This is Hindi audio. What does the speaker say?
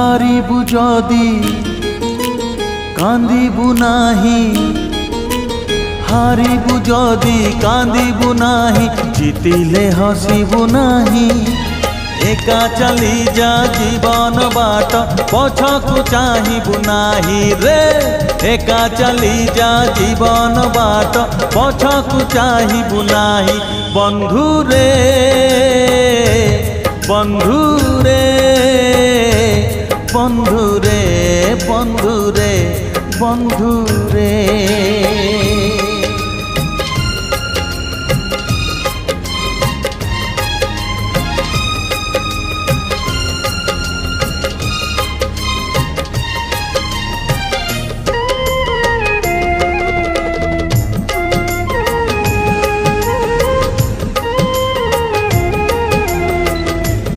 हारिबु जदि कांदिबु नाही, हारिबु जदि कांदिबु नाही, जितिले हसिबु नाही। एका चली जा जीवन बाट पछकु चाहिबु नाही रे, एका चली जा जीवन बाट पछकु चाहिबु नाही। बंधु रे बंधु रे बंधु रे बंधु रे बंधु रे।